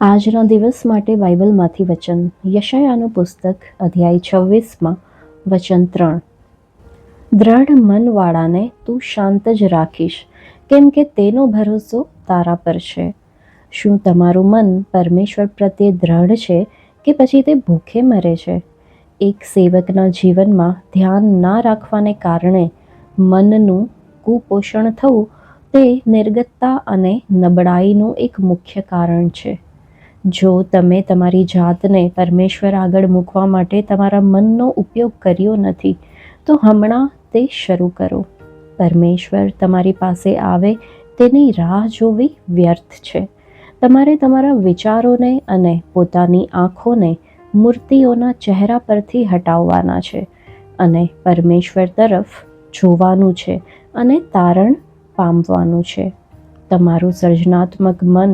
આજના દિવસ માટે બાઇબલમાંથી વચન યશાયાનું પુસ્તક અધ્યાય 26 વચન 3. દ્રઢ મનવાળાને તું શાંત જ રાખીશ, કેમ કે તેનો ભરોસો તારા પર છે. શું તમારું મન પરમેશ્વર પ્રત્યે દ્રઢ છે કે પછી તે ભૂખે મરે છે? એક સેવકના જીવનમાં ધ્યાન ના રાખવાને કારણે મનનું કુપોષણ થવું તે નિર્ગતતા અને નબળાઈનું એક મુખ્ય કારણ છે. જો તમે તમારી જાતને પરમેશ્વર આગળ મૂકવા માટે તમારા મનનો ઉપયોગ કર્યો નથી, તો હમણાં તે શરૂ કરો. પરમેશ્વર તમારી પાસે આવે તેની રાહ જોવી વ્યર્થ છે. તમારે તમારા વિચારોને અને પોતાની આંખોને મૂર્તિઓના ચહેરા પરથી હટાવવાના છે અને પરમેશ્વર તરફ જોવાનું છે અને તારણ પામવાનું છે. તમારું સર્જનાત્મક મન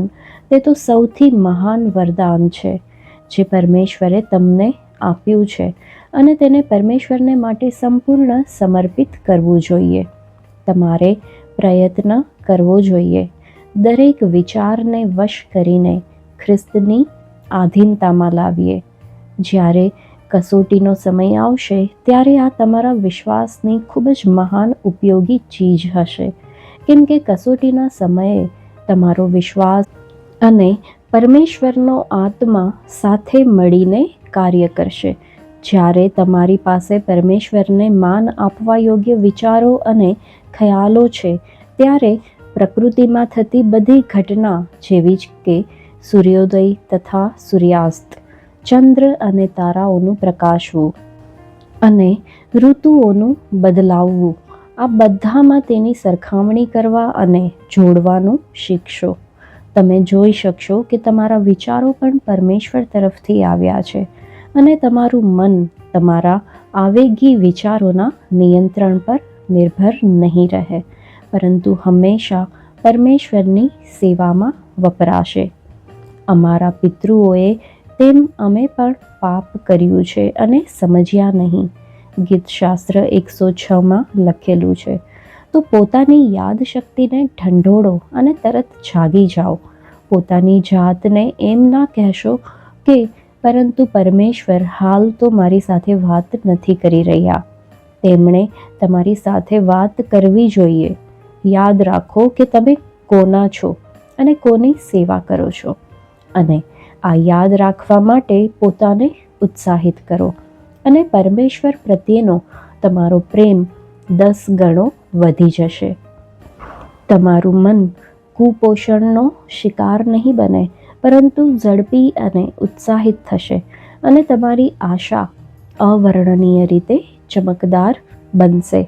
તે તો સૌથી મહાન વરદાન છે જે પરમેશ્વરે તમને આપ્યું છે અને તેને પરમેશ્વરને માટે સંપૂર્ણ સમર્પિત કરવું જોઈએ. તમારે પ્રયત્ન કરવો જોઈએ. દરેક વિચારને વશ કરીને ખ્રિસ્તની આધીનતામાં લાવીએ. જ્યારે કસોટીનો સમય આવશે ત્યારે આ તમારા વિશ્વાસની ખૂબ જ મહાન ઉપયોગી ચીજ હશે, કેમ કે કસોટીના સમયે તમારો વિશ્વાસ અને પરમેશ્વરનો આત્મા સાથે મળીને કાર્ય કરશે. જ્યારે તમારી પાસે પરમેશ્વરને માન આપવા યોગ્ય વિચારો અને ખ્યાલો છે, ત્યારે પ્રકૃતિમાં થતી બધી ઘટના જેવી જ કે સૂર્યોદય તથા સૂર્યાસ્ત, ચંદ્ર અને તારાઓનું પ્રકાશવું અને ઋતુઓનું બદલાવવું, આ બધામાં તેની સરખામણી કરવા અને જોડવાનું શીખશો. તમે જોઈ શકશો કે તમારા વિચારો પણ પરમેશ્વર તરફથી આવ્યા છે અને તમારું મન તમારા આવેગી વિચારોના નિયંત્રણ પર નિર્ભર નહીં રહે, પરંતુ હંમેશા પરમેશ્વરની સેવામાં વપરાશે. અમારા પિતૃઓએ તેમ અમે પણ પાપ કર્યું છે અને સમજ્યા નહીં. ગીતશાસ્ત્ર 106 લખેલું છે. તો પોતાની યાદશક્તિને ઢંઢોળો અને તરત જાગી જાઓ. પોતાની જાતને એમ ના કહેશો કે પરંતુ પરમેશ્વર હાલ તો મારી સાથે વાત નથી કરી રહ્યા. તેમણે તમારી સાથે વાત કરવી જોઈએ. યાદ રાખો કે તમે કોના છો અને કોની સેવા કરો છો, અને આ યાદ રાખવા માટે પોતાને ઉત્સાહિત કરો અને પરમેશ્વર પ્રત્યેનો તમારો પ્રેમ 10 ગણો વધી જશે. તમારું મન કુપોષણનો શિકાર નહીં બને, પરંતુ ઝડપી અને ઉત્સાહિત થશે અને તમારી આશા અવર્ણનીય રીતે ચમકદાર બનશે.